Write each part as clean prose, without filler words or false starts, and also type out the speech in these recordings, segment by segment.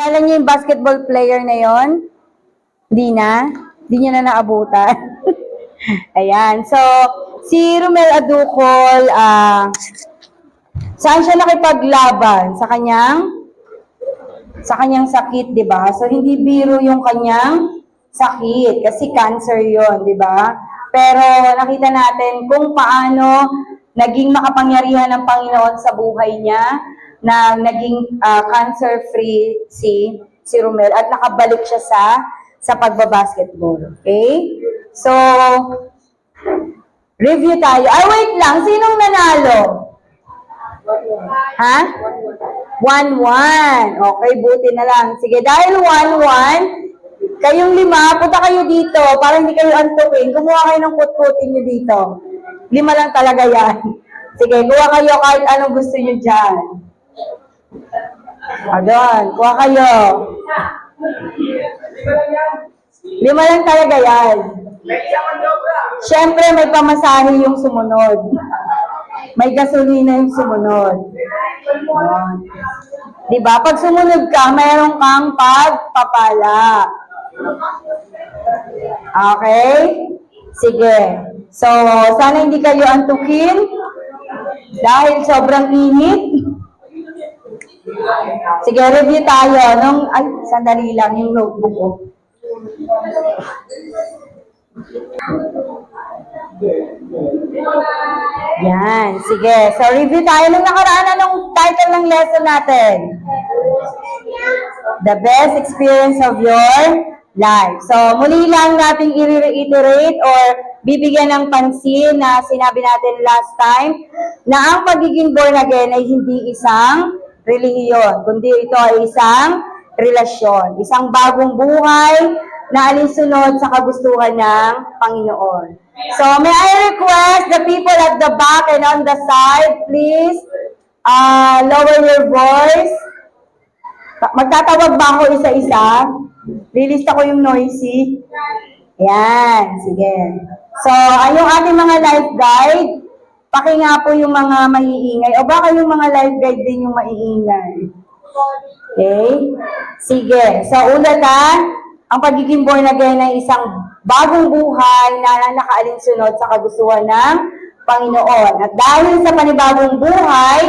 Kilala niyo yung basketball player na yon? Hindi na? Hindi niya na naabutan? Ayan. So, si Romel Aducol, saan siya nakipaglaban? Sa kanyang sakit, di ba? So, hindi biro yung kanyang sakit kasi cancer yon, di ba? Pero nakita natin kung paano naging makapangyarihan ng Panginoon sa buhay niya, na naging cancer-free si Romel at nakabalik siya sa pagbabasketball. Okay? So, review tayo. Ay, wait lang. Sinong nanalo? Ha? 1-1. Okay, buti na lang. Sige, dahil 1-1, kayong 5, punta kayo dito para hindi kayo antukin. Kumuha kayo ng kut-kutin nyo dito. 5 lang talaga yan. Sige, kuha kayo kahit anong gusto nyo dyan. Adon, kuha kayo. 5 lang talaga yan. Siyempre, may pamasahe yung sumunod. May gasolina yung sumunod. Diba? Pag sumunod ka, mayroon kang pagpapala. Okay? Sige. So, sana hindi kayo antukin dahil sobrang init. Sige, review tayo. Ay, sandali lang yung notebook ko. Yan, sige. So, review tayo nung nakaraan. Anong title ng lesson natin? The best experience of your life. So, muli lang natin i-reiterate or bibigyan ng pansin na sinabi natin last time na ang pagiging born again ay hindi isang relihiyon, kundi ito ay isang relasyon. Isang bagong buhay na alinsunod sa kagustuhan ng Panginoon. So, may I request the people at the back and on the side, please lower your voice. Magtatawag ba ako isa-isa? Lilista ko yung noisy. Yan, sige. So, yung ating mga life guide, pakinga po yung mga maiingay. O baka yung mga life guide din yung maiingay. Okay? Sige. So, ulat ang pagiging born again ay isang bagong buhay na nakaalinsunod sa kagustuhan ng Panginoon. At dahil sa panibagong buhay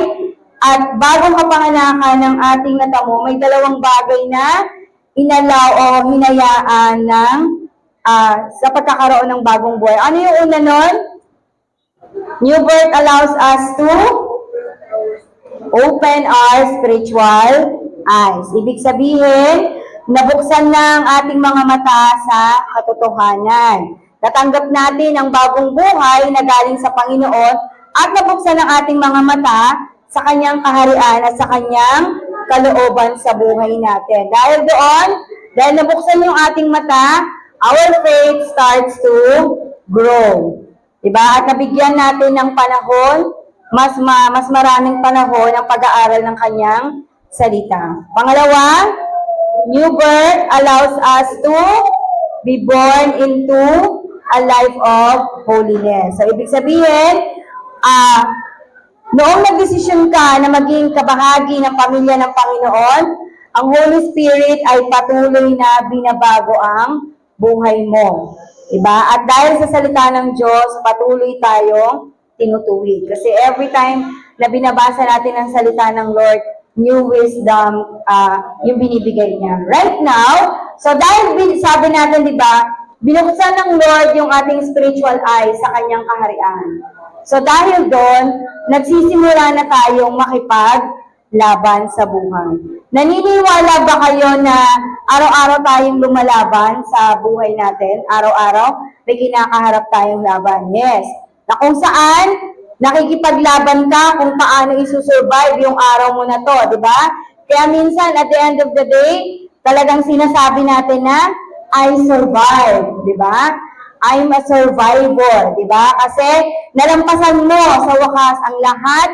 at bagong kapanganakan ng ating natamo, may dalawang bagay na inalaw o hinayaan ng sa pagkakaroon ng bagong buhay. Ano yung una nun? New birth allows us to open our spiritual eyes. Ibig sabihin, nabuksan na ang ating mga mata sa katotohanan. Natanggap natin ang bagong buhay na galing sa Panginoon at nabuksan ang ating mga mata sa kanyang kaharian at sa kanyang kalooban sa buhay natin. Dahil doon, dahil nabuksan yung ating mata, our faith starts to grow. Diba? At nabigyan natin ng panahon, mas maraming panahon ang pag-aaral ng kanyang salita. Pangalawa, new birth allows us to be born into a life of holiness. So, ibig sabihin, noong nagdesisyon ka na maging kabahagi ng pamilya ng Panginoon, ang Holy Spirit ay patuloy na binabago ang buhay mo. Diba? At dahil sa salita ng Diyos, patuloy tayong tinutuwid. Kasi every time na binabasa natin ang salita ng Lord, new wisdom yung binibigay niya. Right now, so dahil sabi natin, di ba, binuksan ng Lord yung ating spiritual eyes sa kanyang kaharian. So dahil doon, nagsisimula na tayong makipaglaban sa buhay. Naniniwala ba kayo na araw-araw tayong lumalaban sa buhay natin? Araw-araw, may kinakaharap tayong laban. Yes. Na kung saan, nakikipaglaban ka kung paano isusurvive yung araw mo na to, di ba? Kaya minsan, at the end of the day, talagang sinasabi natin na, I survive, di ba? I'm a survivor, di ba? Kasi nalampasan mo sa wakas ang lahat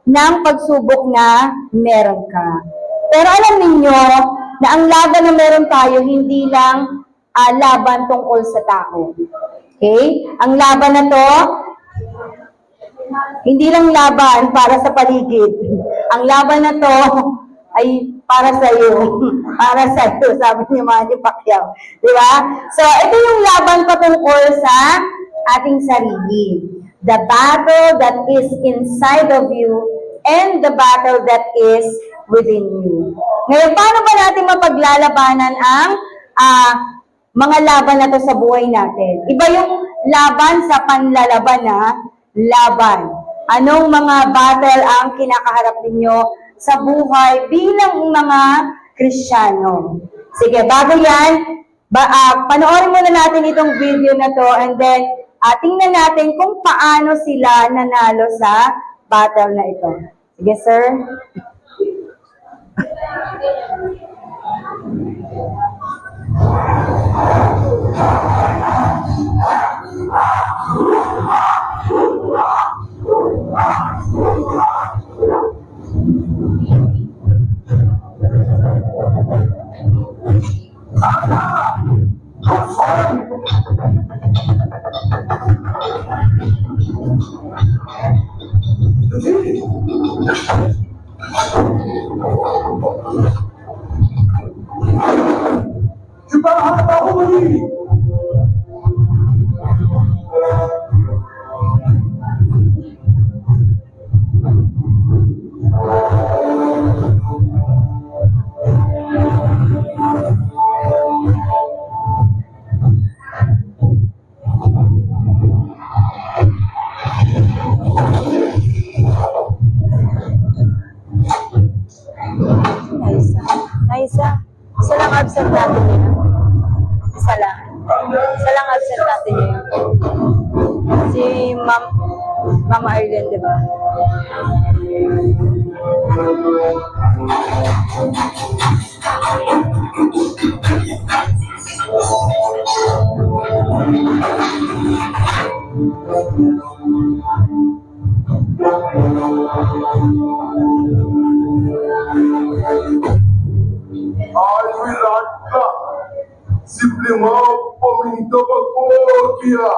ng pagsubok na meron ka. Pero alam niyo na ang laban na meron tayo, hindi lang laban tungkol sa tao. Okay? Ang laban na to, hindi lang laban para sa paligid. Ang laban na to ay para sa iyo. Para sa iyo, sabi ni Manny Pacquiao. Di ba? So, ito yung laban patungkol sa ating sarili. The battle that is inside of you and the battle that is within you. Ngayon, paano ba natin mapaglalabanan ang mga laban na to sa buhay natin? Iba yung laban sa panlalaban na laban. Anong mga battle ang kinakaharap ninyo sa buhay bilang mga Kristiyano? Sige, bago yan, panoorin muna natin itong video na to and then tingnan natin kung paano sila nanalo sa battle na ito. Sige, sir. Isa lang absent natin yun. Isa lang absent natin yun. Si Mama Arlen, di ba? Simplement Pominito Bacoquia.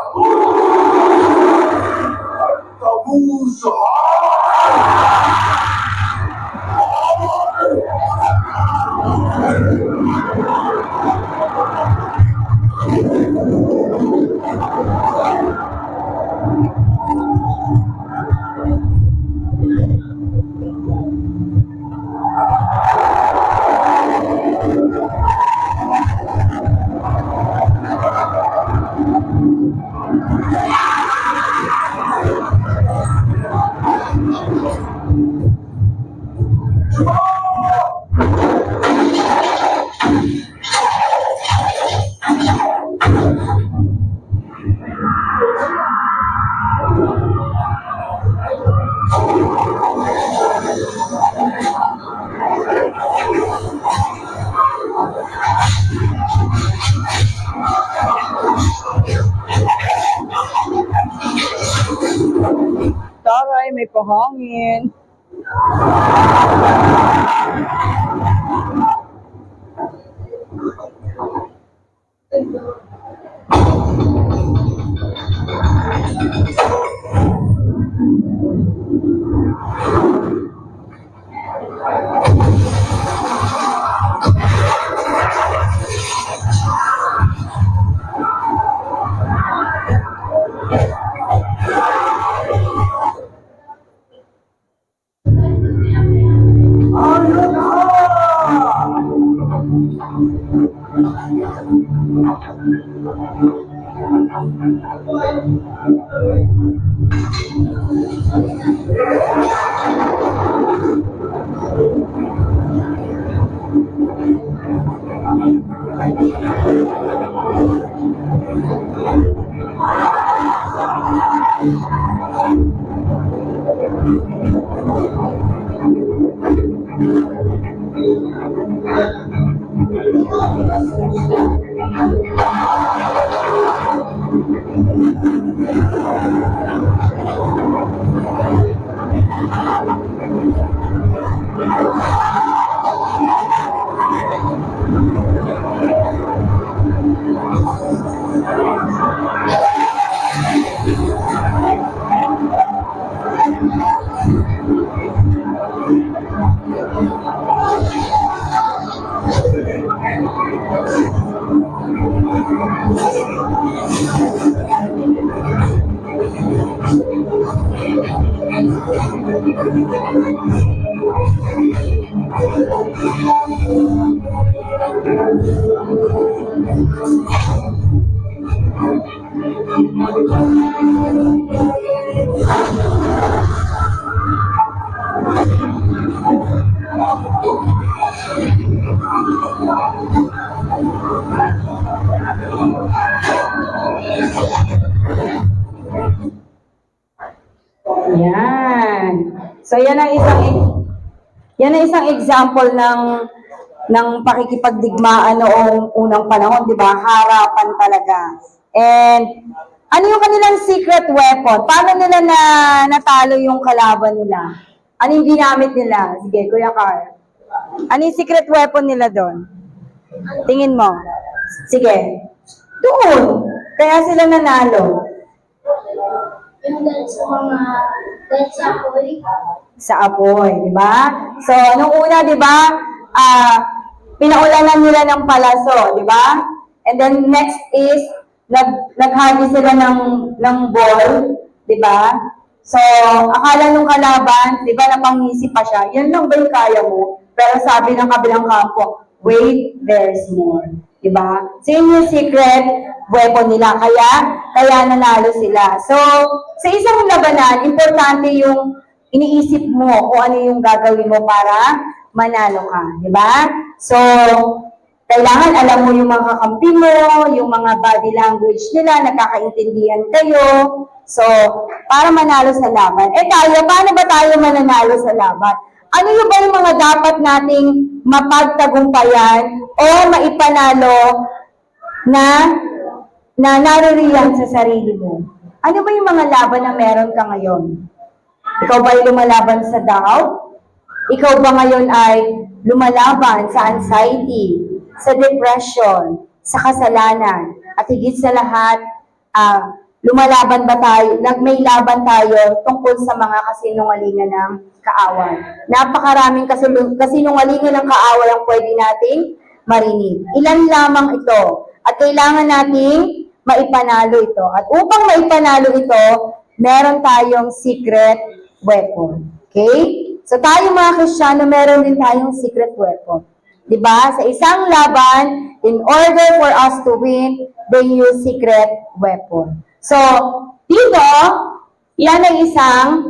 Tabusa. Taray, may pahangin. Yan. So yan ang isang example ng pakikipagdigmaan noong unang panahon, 'di ba? Harapan talaga. And ano yung kanilang secret weapon? Paano nila natalo yung kalaban nila? Ano yung ginamit nila? Sige, Kuya Carl. Ano yung secret weapon nila doon? Tingin mo. Sige. Doon. Kaya sila nanalo. Yung dahil sa mga, dahil sa apoy, Sa apoy, di ba? So, nung una, di ba, pinaulanan nila ng palaso, di ba? And then next is, naghagi sila ng ball, di ba? So, akala nung kalaban, di ba, napangisi pa siya, yan lang ba yung kaya mo? Pero sabi ng kabilang kampo, wait, there's more. Di ba? So, yun yung secret weapon nila. Kaya nanalo sila. So, sa isang labanan, importante yung iniisip mo kung ano yung gagawin mo para manalo ka. Di ba? So, kailangan alam mo yung mga kakampi mo, yung mga body language nila, nakakaintindihan kayo. So, para manalo sa laban. Tayo, paano ba tayo mananalo sa laban? Ano yung ba yung mga dapat nating mapagtagumpayan o maipanalo na naririyan sa sarili mo? Ano ba yung mga laban na meron ka ngayon? Ikaw ba ay lumalaban sa doubt? Ikaw ba ngayon ay lumalaban sa anxiety, sa depression, sa kasalanan? At higit sa lahat, lumalaban ba tayo, may laban tayo tungkol sa mga kasinungalingan ng kaaway. Napakaraming kasinungalingan ng kaaway ang pwede nating marinig. Ilan lamang ito. At kailangan nating maipanalo ito. At upang maipanalo ito, meron tayong secret weapon. Okay? So tayo mga Kristiyano, meron din tayong secret weapon. Diba? Sa isang laban, in order for us to win, they use secret weapon. So, dito, yan ay isang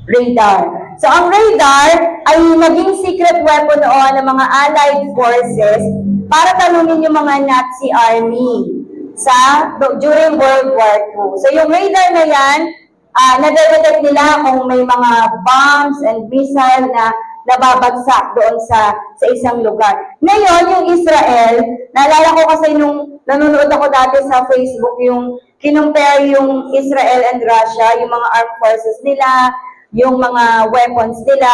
radar. So, ang radar ay naging secret weapon noon ng mga Allied forces para talunin yung mga Nazi army during World War II. So, yung radar na yan, nadedetect nila kung may mga bombs and missile na nababagsak doon sa isang lugar. Ngayon, yung Israel, naalala ko kasi nung nanonood ako dati sa Facebook, yung kinumpare yung Israel and Russia, yung mga armed forces nila, yung mga weapons nila.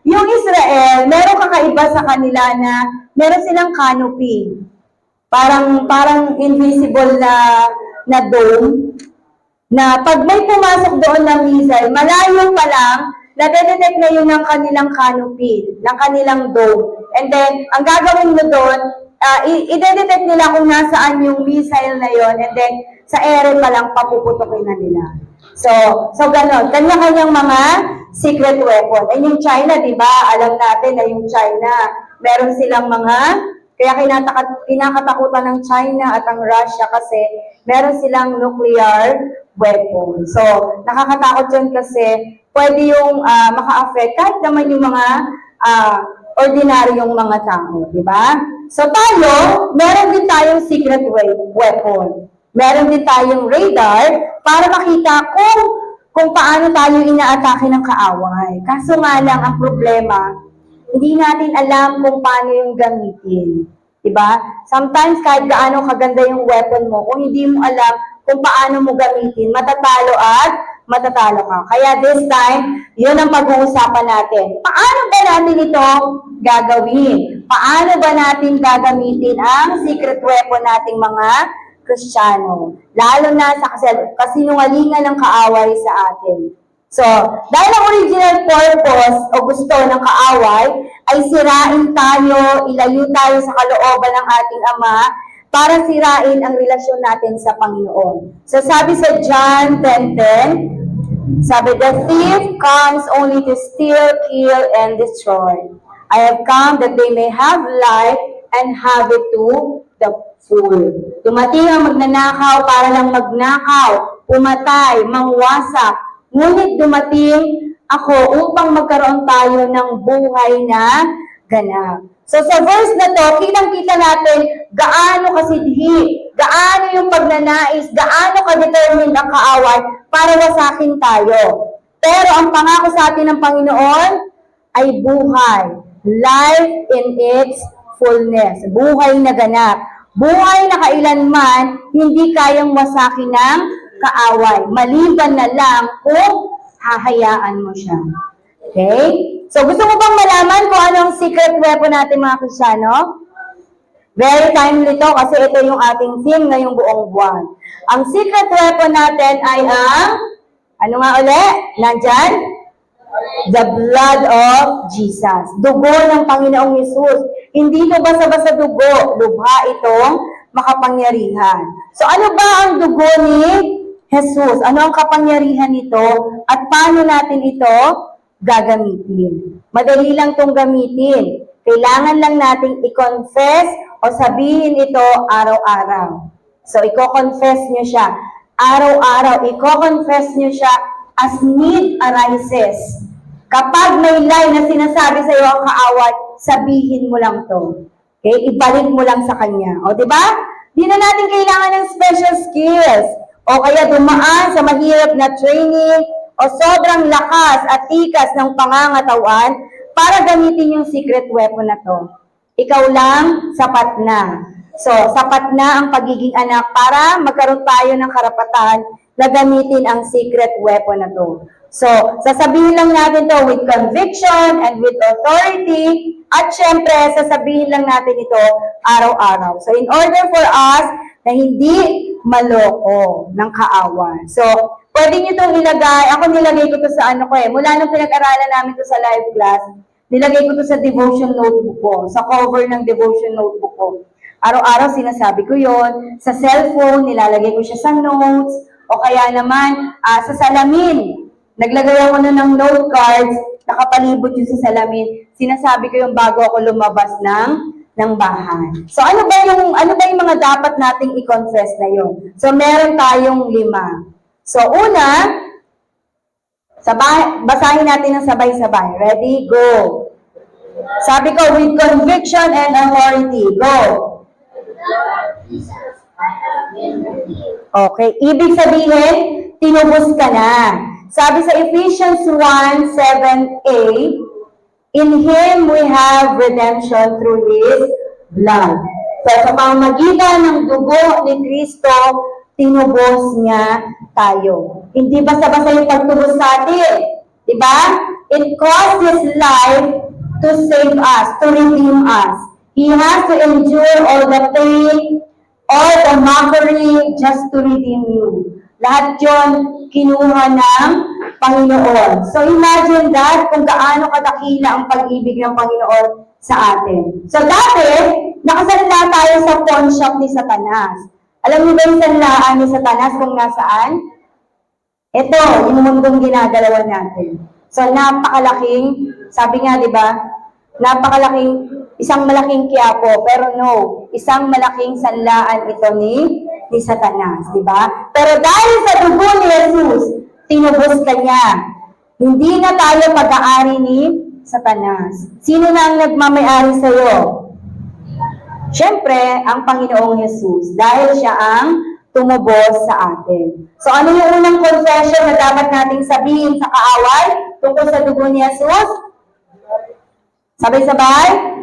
Yung Israel, meron kakaiba sa kanila na meron silang canopy. Parang invisible na dome, na pag may pumasok doon na missile, malayo pa lang, nadedetect na yun ng kanilang canopy, ng kanilang dome. And then, ang gagawin mo doon, i-detect nila kung nasaan yung missile na yon, and then, sa ere pa lang, papuputokin na nila. So gano'n. Kanya-kanyang mga secret weapon. And yung China, di ba? Alam natin na yung China, meron silang kaya kinakatakutan ng China at ang Russia kasi meron silang nuclear weapon. So, nakakatakot yun kasi pwede yung maka-affect kahit naman yung mga ordinaryong mga tao, di ba? So, tayo, meron din tayong secret weapon. Meron din tayong radar para makita kung paano tayo inaatake ng kaaway. Kaso nga lang, ang problema, hindi natin alam kung paano yung gamitin. Diba? Sometimes, kahit gaano kaganda yung weapon mo, kung hindi mo alam kung paano mo gamitin, matatalo ka. Kaya this time, yun ang pag-uusapan natin. Paano ba natin ito gagawin? Paano ba natin gagamitin ang secret weapon nating mga Kristiyano? Lalo na sa kasinungalingan ng kaaway sa atin. So, dahil ang original purpose o gusto ng kaaway ay sirain tayo, ilayo tayo sa kalooban ng ating Ama para sirain ang relasyon natin sa Panginoon. So, sabi sa John 10:10, sabi, the thief comes only to steal, kill, and destroy. I have come that they may have life and have it to the full. Dumating ang magnanakaw para lang magnakaw, pumatay, mangwasak. Ngunit dumating ako upang magkaroon tayo ng buhay na ganap. So sa verse na to, kitang-kita natin gaano kasidhi, gaano yung pagnanais, gaano ka-determined ang kaaway para wasakin tayo. Pero ang pangako sa atin ng Panginoon ay buhay. Life in its fullness. Buhay na ganap. Buhay na kailanman hindi kayang wasakin ng kaaway. Maliban na lang kung hahayaan mo siya. Okay? So, gusto mo bang malaman kung ano ang secret weapon natin mga Kristyano? Very timely to kasi ito yung ating theme ngayong buong buwan. Ang secret weapon natin ay ang, ano nga uli? Nandyan? The blood of Jesus. Dugo ng Panginoong Yesus. Hindi ito basta-basta dugo. Lubha itong makapangyarihan. So, ano ba ang dugo ni Jesus? Ano ang kapangyarihan nito? At paano natin ito gagamitin? Madali lang itong gamitin. Kailangan lang nating i-confess o sabihin ito araw-araw. So, i-confess nyo siya. Araw-araw, i-confess nyo siya as need arises. Kapag may lie na sinasabi sa iyo ang kaaway, sabihin mo lang to. Okay? Ibalik mo lang sa kanya. O, di ba? Di na natin kailangan ng special skills. O kaya dumaan sa mahirap na training o sobrang lakas at tikas ng pangangatawan para gamitin yung secret weapon na to. Ikaw lang, sapat na. So, sapat na ang pagiging anak para magkaroon tayo ng karapatan na gamitin ang secret weapon na to. So, sasabihin lang natin to with conviction and with authority at syempre, sasabihin lang natin ito araw-araw. So, in order for us na hindi maloko ng kaaway. So, pwede nyo itong ilagay. Ako nilagay ko to sa ano ko mula nung pinag-aralan namin to sa live class, nilagay ko to sa devotion notebook ko, sa cover ng devotion notebook ko. Araw-araw sinasabi ko yon. Sa cellphone, nilalagay ko siya sa notes, o kaya naman sa salamin. Naglagay ako na ng note cards, nakapalibot yun sa salamin. Sinasabi ko yung bago ako lumabas ng bahay. So ano ba yung mga dapat nating i-confess na yun? So meron tayong 5. So una, basahin natin ng sabay-sabay. Ready? Go! Sabi ko, with conviction and authority. Go! Okay. Ibig sabihin, tinubos ka na. Sabi sa Ephesians 1:7a, in Him we have redemption through His blood. So, sa pamamagitan ng dugo ni Kristo, tinubos niya tayo. Hindi basta-basta yung pagtubos sa atin. Diba? It cost His life to save us, to redeem us. He has to endure all the pain, all the mockery, just to redeem you. Lahat yun, kinuha ng Panginoon. So imagine that, kung gaano kadakila ang pag-ibig ng Panginoon sa atin. So dati, nakasalita tayo sa pawn shop ni Satanas. Alam niyo ba yung sanlaan ni Satanas kung nasaan? Ito, yung mundong ginagalawan natin. So napakalaking, sabi nga di ba, napakalaking, isang malaking Quiapo, pero no, isang malaking sanlaan ito ni Satanas, di ba? Pero dahil sa dugo ni Jesus, tinubos ka niya. Hindi na tayo pag-aari ni Satanas. Sino na ang nagmamayari sa iyo? Siyempre, ang Panginoong Jesus, dahil siya ang tumubos sa atin. So ano yung unang confession na dapat nating sabihin sa kaaway tungkol sa dugo ni Jesus? Sabay-sabay?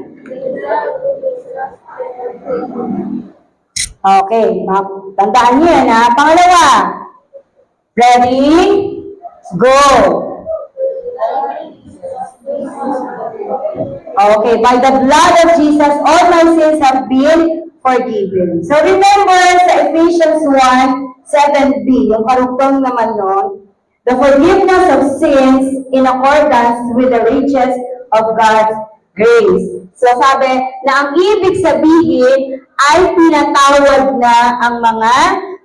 Okay, tandaan niyo yan ha. Pangalawa, ready? Go! Okay, by the blood of Jesus, all my sins have been forgiven. So remember sa Ephesians 1:7b, yung karugtong naman nun, the forgiveness of sins in accordance with the riches of God's grace. So sabi na ang ibig sabihin ay pinatawad na ang mga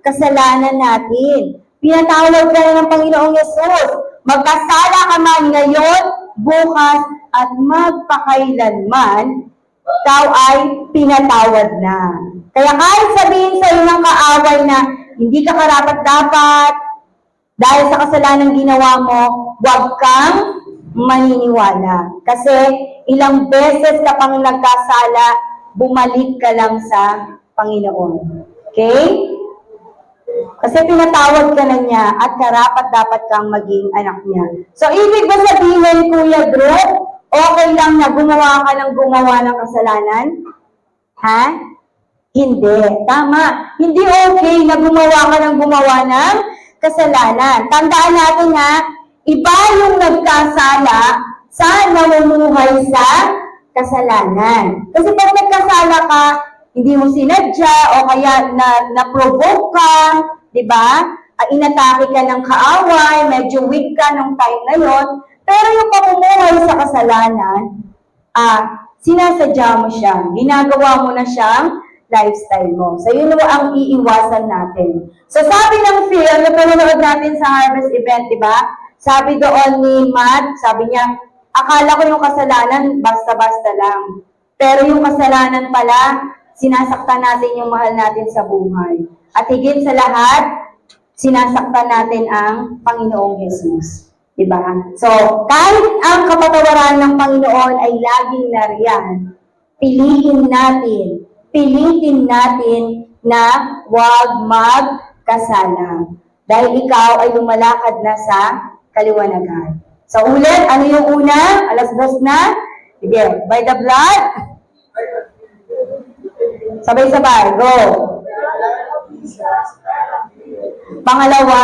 kasalanan natin. Pinatawad ka na ng Panginoong Yesus. Magkasala ka man ngayon, bukas, at magpakailanman, ikaw ay pinatawad na. Kaya kahit sabihin sa iyo ng kaaway na hindi ka karapat-dapat dahil sa kasalanan ginawa mo, huwag kang maniniwala. Kasi ilang beses ka pang nagkasala, bumalik ka lang sa Panginoon. Okay? Kasi pinatawad ka na niya at karapat-dapat kang maging anak niya. So, ibig ba sabihin, Kuya Drew, okay lang na gumawa ka ng gumawa ng kasalanan? Ha? Hindi. Tama. Hindi okay na gumawa ka ng gumawa ng kasalanan. Tandaan natin ha, iba yung nagkasala sa namumuhay sa kasalanan. Kasi pag nagkasala ka, hindi mo sinadya o kaya na-provoke ka, di ba? Inatake ka ng kaaway, medyo weak ka nung time na yon. Pero yung pamumuhay sa kasalanan, sinasadya mo siya. Ginagawa mo na siyang lifestyle mo. So, yun ang iiwasan natin. So, sabi ng film, na pinanood natin sa Harvest event, di ba? Sabi doon ni Matt, sabi niya, akala ko yung kasalanan, basta-basta lang. Pero yung kasalanan pala, sinasaktan natin yung mahal natin sa buhay. At higit sa lahat, sinasaktan natin ang Panginoong Jesus. Diba? So, kahit ang kapatawaran ng Panginoon ay laging nariyan, pilitin natin na huwag magkasala. Dahil ikaw ay lumalakad na sa kaliwanagan. So, ulit, ano yung una? Alas 2 na? Sige, by the blood? Sabay-sabay, go. Pangalawa,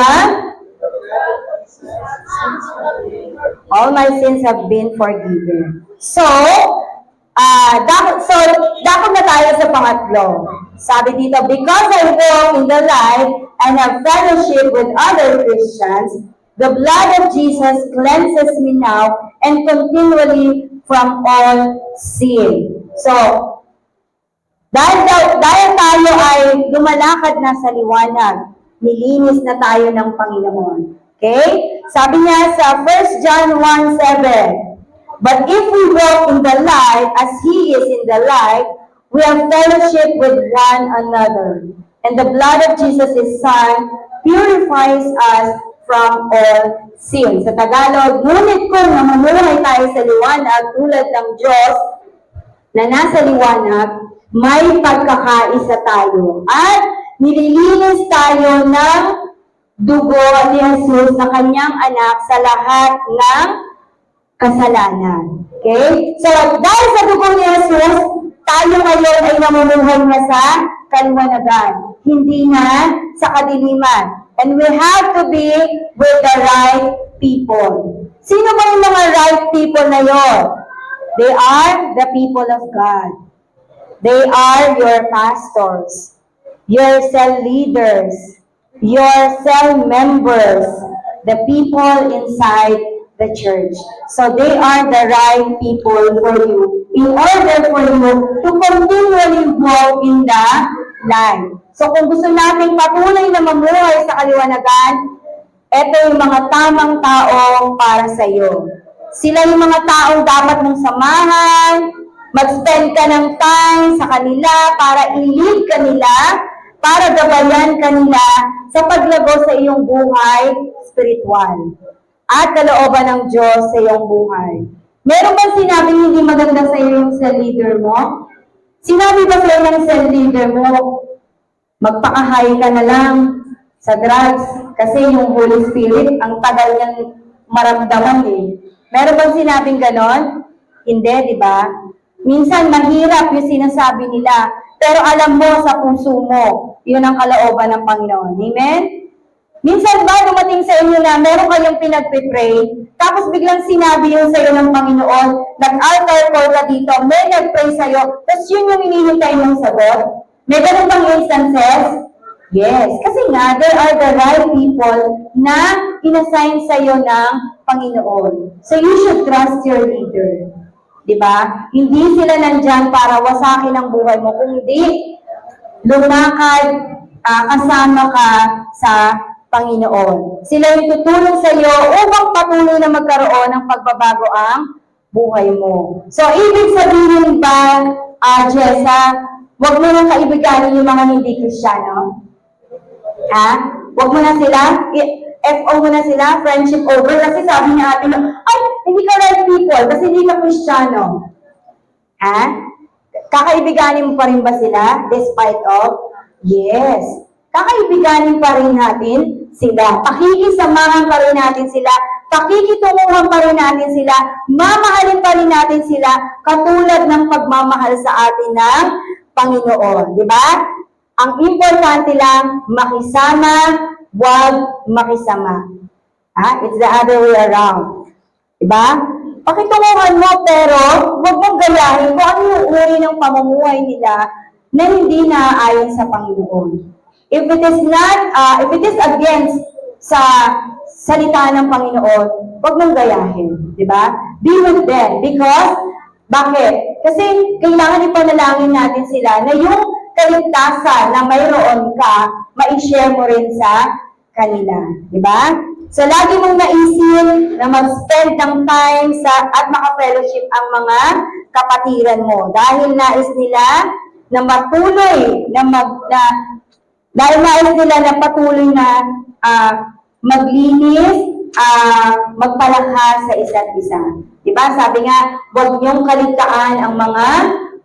all my sins have been forgiven. So, dapat na tayo sa pangatlo. Sabi dito, because I walk in the light and have fellowship with other Christians, the blood of Jesus cleanses me now and continually from all sin. So, dahil tayo ay lumalakad na sa liwanag, nilinis na tayo ng Panginoon. Okay? Sabi niya sa 1 John 1:7, but if we walk in the light as He is in the light, we have fellowship with one another. And the blood of Jesus, His Son, purifies us from all sin. Sa Tagalog, ngunit kung namumuhay tayo sa liwanag tulad ng Diyos na nasa liwanag, may pagkakaisa tayo at nililinis tayo ng dugo ni Jesus na kanyang anak sa lahat ng kasalanan. Okay? So, dahil sa dugo ni Jesus, tayo ngayon ay namumuhay na sa kaliwanagan, hindi na sa kadiliman. And we have to be with the right people. Sino ba yung mga right people na yon? They are the people of God. They are your pastors, your cell leaders, your cell members, the people inside the church. So they are the right people for you in order for you to continually walk in the light. So kung gusto natin patuloy na mamuhay sa kaliwanagan, ito yung mga tamang tao para sa iyo. Sila yung mga taong dapat mong samahan, mag-spend ka ng time sa kanila para i-lead kanila, para gabayan kanila sa paglago sa iyong buhay spiritual at kalooban ng Diyos sa iyong buhay. Meron bang sinabing hindi maganda sa iyo yung cell leader mo? Sinabi ba sa iyo ng cell leader mo, magpakahay ka na lang sa drugs kasi yung Holy Spirit, ang tagal niyang maramdaman eh. Meron bang sinabing ganon? Hindi, di ba? Minsan, mahirap yung sinasabi nila. Pero alam mo sa puso mo, yun ang kalooban ng Panginoon. Amen? Minsan ba dumating sa inyo na meron kayong pinagpipray, tapos biglang sinabi yun sa iyo ng Panginoon, nag-altar call ka dito, may nag-pray sa iyo, tapos yun yung hinihintay mong sagot? May ganun bang instances? Yes, kasi nga, there are the right people na inassign sa'yo ng Panginoon. So you should trust your leader. Diba? Hindi sila nandyan para wasakin ang buhay mo, kundi lumakad, kasama ka sa Panginoon. Sila yung tutulong sa iyo upang patuloy na magkaroon ng pagbabago ang buhay mo. So, ibig sabihin ba, Jessa, wag mo nang kaibiganin yung mga hindi Kristiyano? Ha? Wag mo na sila? FO mo na sila? Friendship over? Kasi sabi niya ate mo, ay, hindi ka right people kasi hindi ka Kristiyano. Ha? Kakaibiganin mo pa rin ba sila despite of? Yes. Kakaibiganin pa rin natin sila. Pakikisamahan pa rin natin sila. Pakikitunguhan pa rin natin sila. Mamahalin pa rin natin sila katulad ng pagmamahal sa atin ng Panginoon. Di ba? Ang importante lang, makisama, wag makisama. It's the other way around. Diba? Pakitunguhan mo, pero wag mong gayahin kung ano yung uri ng pamumuhay nila na hindi naaayon sa Panginoon. If it is against sa salita ng Panginoon, wag mong gayahin. Diba? Be with them. Because, bakit? Kasi kailangan ipanalangin natin sila na yung kaligtasan na mayroon ka, ma-share mo rin sa kanila. Diba? So, lagi mong naisip na mag-spend ng time at maka-fellowship ang mga kapatiran mo. Dahil nais nila na patuloy maglinis, magpalakas sa isa't isa. Diba? Sabi nga, huwag niyong kaligtaan ang mga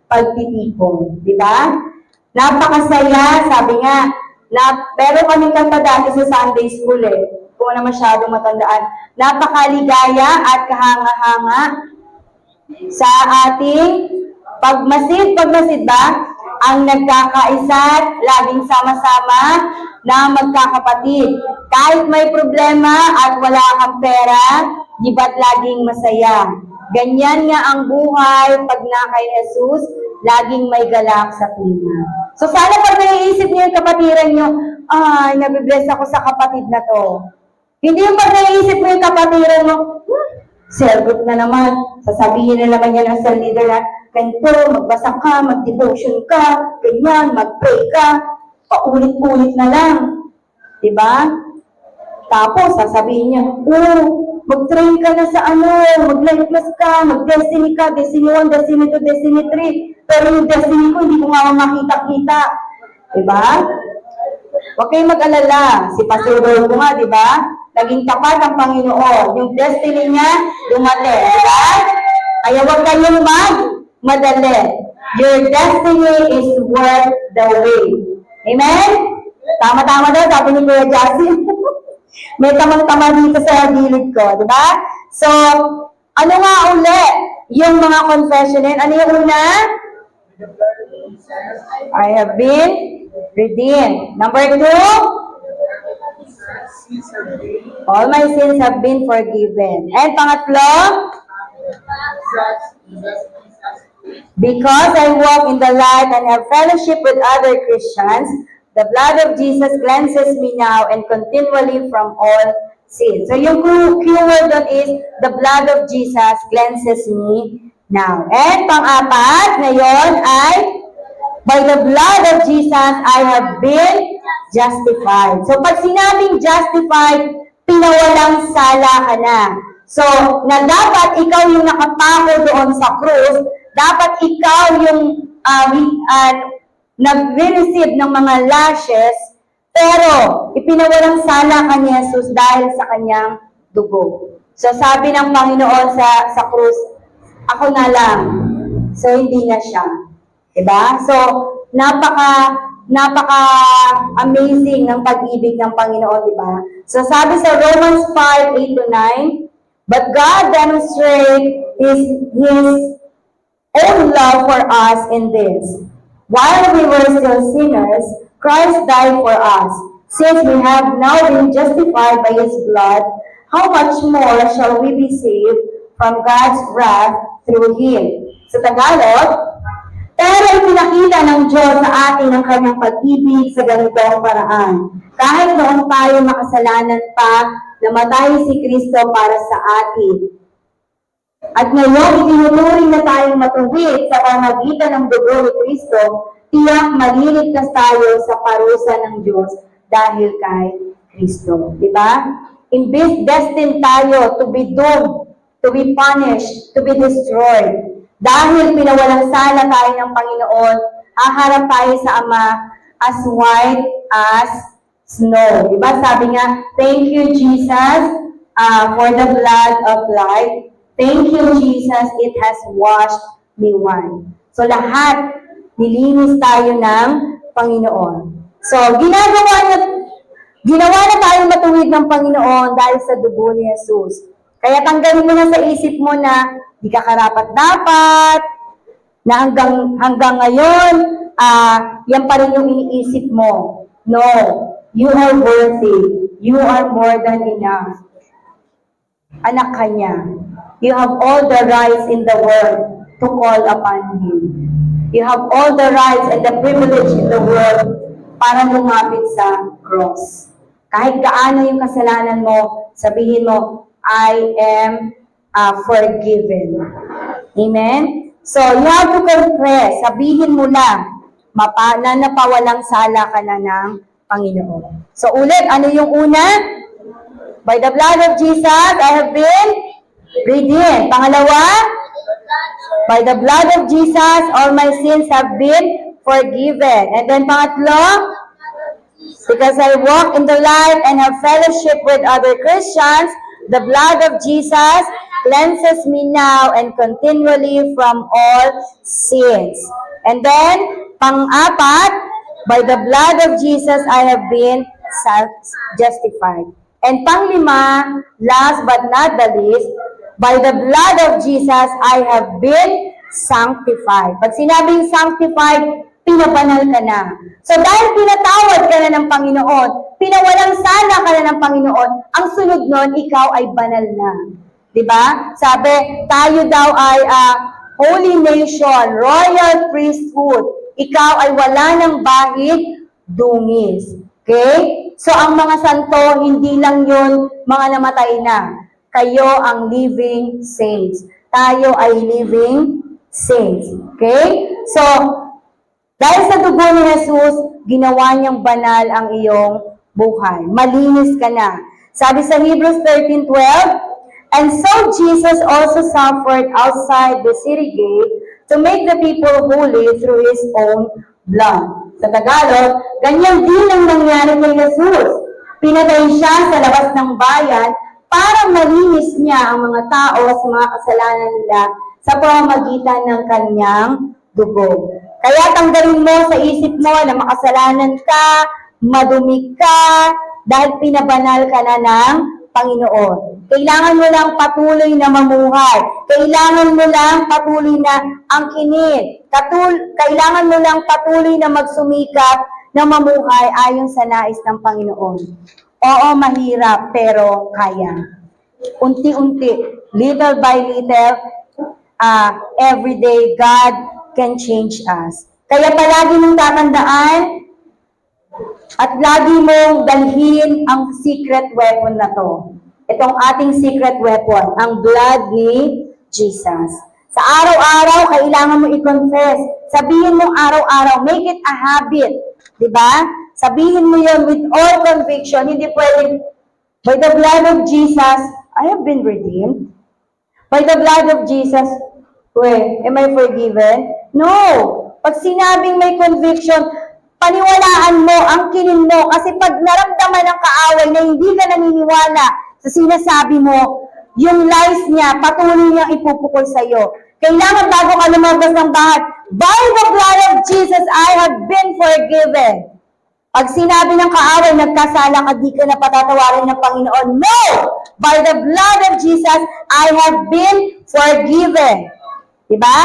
pagtitipon. Diba? Napakasaya, sabi nga, pero kaming kanta dati sa Sunday School kung na masyadong matandaan, napakaligaya at kahanga-hanga sa ating pagmasid ba? Ang nagkakaisa, laging sama-sama na magkakapatid. Kahit may problema at wala kang pera, di ba't laging masaya? Ganyan nga ang buhay pag na kay Jesus, laging may galak sa tuwa. So sana pag naiisip niyo yung kapatiran niyo, ay, nabibless ako sa kapatid na to. Hindi yung pag naiisip mo yung kapatiran mo, cell group na naman, sasabihin na naman yan ng cell leader na, ganito, magbasa ka, mag-devotion ka, ganyan, mag-pray ka, paulit-ulit na lang. Diba? Tapos, sasabihin niya, mag-train ka na sa mag-life class ka, mag-destiny ka, destiny 1, destiny 2, destiny 3, pero yung destiny ko, hindi ko nga makita-kita. Diba? Huwag kayong mag-alala. Si Pastor ko nga, diba? Naging tapat ang Panginoon. Yung destiny niya, dumating. Diba? Kaya huwag kayong madali. Your destiny is worth the wait. Amen? Tama-tama daw, sabi ni Kuya Jassy. May tamang-tama dito sa gilid ko, di ba? So, ano nga uli? Yung mga confession, ano yung una? I have been redeemed. Number 2? All my sins have been forgiven. And pangatlo? Because I walk in the light and have fellowship with other Christians, the blood of Jesus cleanses me now and continually from all sin. So yung keyword doon is, the blood of Jesus cleanses me now. And pang-apat, ngayon ay, by the blood of Jesus, I have been justified. So pag sinabing justified, pinawalang sala ka na. So, na dapat ikaw yung nakapako doon sa krus, dapat ikaw yung nag-receive ng mga lashes, pero ipinawalang sala ka ni Jesus dahil sa kanyang dugo. So, sabi ng Panginoon sa krus, ako na lang. So, hindi na siya. Diba? So, napaka-amazing ng pag-ibig ng Panginoon, diba? So, sabi sa Romans 5:8-9, but God demonstrates His own love for us in this. While we were still sinners, Christ died for us. Since we have now been justified by His blood, how much more shall we be saved from God's wrath through Him? Sa Tagalog, Pero ipinakita ng Diyos sa atin ang kanyang pag-ibig sa ganitong paraan. Kahit noon tayo makasalanan pa, namatay si Kristo para sa atin. At ngayon, itinuturing na tayong matuwid sa pamamagitan ng dugo ni Kristo, tiyak maliligtas tayo sa parusa ng Diyos dahil kay Kristo. Diba? Imbis destined tayo to be doomed, to be punished, to be destroyed. Dahil pinawalang sala tayo ng Panginoon, haharap tayo sa Ama as white as snow. Diba? Sabi nga, thank you, Jesus, for the blood of life. Thank you, Jesus, it has washed me white. So lahat, nilinis tayo ng Panginoon. So, ginawa na tayo matuwid ng Panginoon dahil sa dugo ni Jesus. Kaya tanggalin mo na sa isip mo na di ka karapat-dapat, na hanggang ngayon, yan pa rin yung iniisip mo. No, you are worthy. You are more than enough. Anak ka niya. You have all the rights in the world to call upon Him. You have all the rights and the privilege in the world para lumapit sa cross. Kahit gaano yung kasalanan mo, sabihin mo, I am forgiven. Amen? So, you have to confess. Sabihin mo lang, na napawalang sala ka na ng Panginoon. So, ulit, ano yung una? By the blood of Jesus, I have been redeemed. Pangalawa, by the blood of Jesus, all my sins have been forgiven. And then pangatlo, because I walk in the light and have fellowship with other Christians, the blood of Jesus cleanses me now and continually from all sins. And then, pang-apat, by the blood of Jesus, I have been justified. And panglima, last but not the least, by the blood of Jesus, I have been sanctified. Pag sinabing sanctified, pinabanal ka na. So dahil pinatawad ka na ng Panginoon, pinawalang sala ka na ng Panginoon, ang sunod nun, ikaw ay banal na. Diba? Sabi, tayo daw ay holy nation, royal priesthood. Ikaw ay wala ng bahid, dungis. Okay? So, ang mga santo, hindi lang yun mga namatay na. Kayo ang living saints. Tayo ay living saints. Okay? So, dahil sa dugo ni Jesus, ginawa niyang banal ang iyong buhay. Malinis ka na. Sabi sa Hebrews 13:12, and so Jesus also suffered outside the city gate to make the people holy through His own blood. Sa Tagalog, ganyan din ang nangyari kay Jesus. Pinatay siya sa labas ng bayan para malinis niya ang mga tao sa mga kasalanan nila sa pamamagitan ng kanyang dugo. Kaya tanggalin mo sa isip mo na makasalanan ka, madumi ka, dahil pinabanal ka na ng Panginoon. Kailangan mo lang patuloy na mamuhay. Kailangan mo lang patuloy na angkinin. Kailangan mo lang patuloy na magsumikap na mamuhay ayon sa nais ng Panginoon. Oo, mahirap, pero kaya. Unti-unti, little by little, every day, God can change us. Kaya palagi mong tatandaan at lagi mong dalhin ang secret weapon na to. Itong ating secret weapon, ang blood ni Jesus. Sa araw-araw, kailangan mo i-confess. Sabihin mo araw-araw, make it a habit. Diba? Sabihin mo yun with all conviction. Hindi pwedeng, by the blood of Jesus, I have been redeemed. By the blood of Jesus, am I forgiven? No! Pag sinabing may conviction, paniwalaan mo, angkinin mo, kasi pag naramdaman ng kaaway na hindi ka naniniwala sa sinasabi mo, yung lies niya, patuloy niyang ipupukol sa iyo. Kailangan bago ka lumabas ng bahay, by the blood of Jesus, I have been forgiven. Pag sinabi ng kaaway, nagkasala ka, di ka na patatawarin ng Panginoon. No! By the blood of Jesus, I have been forgiven. Diba?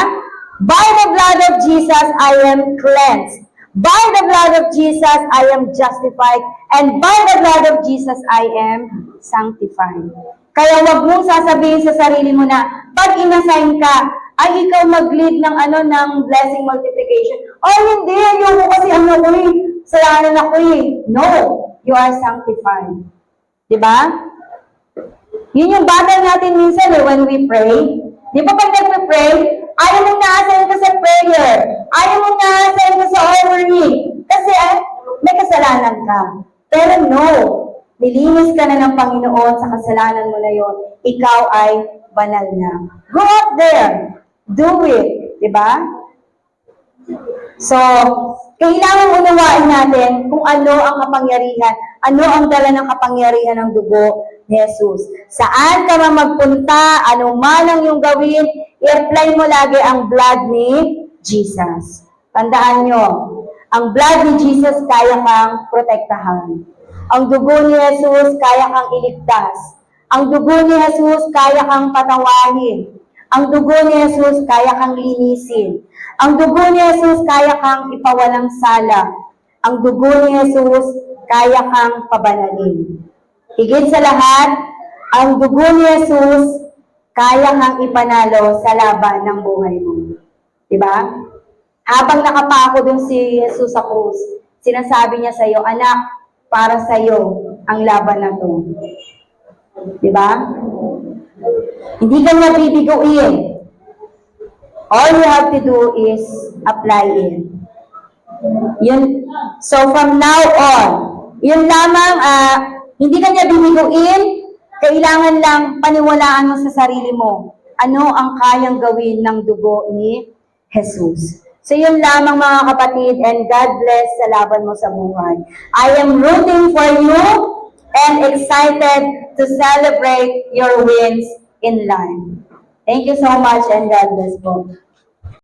By the blood of Jesus, I am cleansed. By the blood of Jesus, I am justified. And by the blood of Jesus, I am sanctified. Kaya wag mong sasabihin sa sarili mo na, pag inassign ka, ay ikaw mag-lead ng ng blessing multiplication. Ay, hindi, ayoko kasi ko eh, kasalanan ako eh. No, you are sanctified. Diba? Yun yung battle natin minsan when we pray. Di ba pag nagpe-pray, ayaw mong naasayin ka sa prayer. Ayaw mong naasayin ka sa offering. Kasi may kasalanan ka. Pero no, nilinis ka na ng Panginoon sa kasalanan mo na yon. Ikaw ay banal na. Go out there. Do it. Diba? So, kailangan unawain natin kung ano ang kapangyarihan, ano ang dala ng kapangyarihan ng dugo ni Jesus. Saan ka man magpunta, ano man ang iyong gawin, i-apply mo lagi ang blood ni Jesus. Tandaan nyo, ang blood ni Jesus kaya kang protektahan. Ang dugo ni Jesus kaya kang iligtas. Ang dugo ni Jesus kaya kang patawarin. Ang dugo ni Jesus kaya kang linisin. Ang dugo ni Jesus kaya kang ipawalang sala. Ang dugo ni Jesus kaya kang pabanalin. Higit sa lahat, ang dugo ni Jesus kaya kang ipanalo sa laban ng buhay mo. Diba? Habang nakapako dun si Jesus sa krus, sinasabi niya sa iyo, anak, para sa iyo ang laban na to. Diba? Hindi ka niya bibiguin. All you have to do is apply it. Yun. So from now on, yun lamang, hindi ka niya bibiguin, kailangan lang paniwalaan mo sa sarili mo. Ano ang kayang gawin ng dugo ni Jesus? So yun lamang mga kapatid, and God bless sa laban mo sa buhay. I am rooting for you and excited to celebrate your wins in life. Thank you so much and God bless po.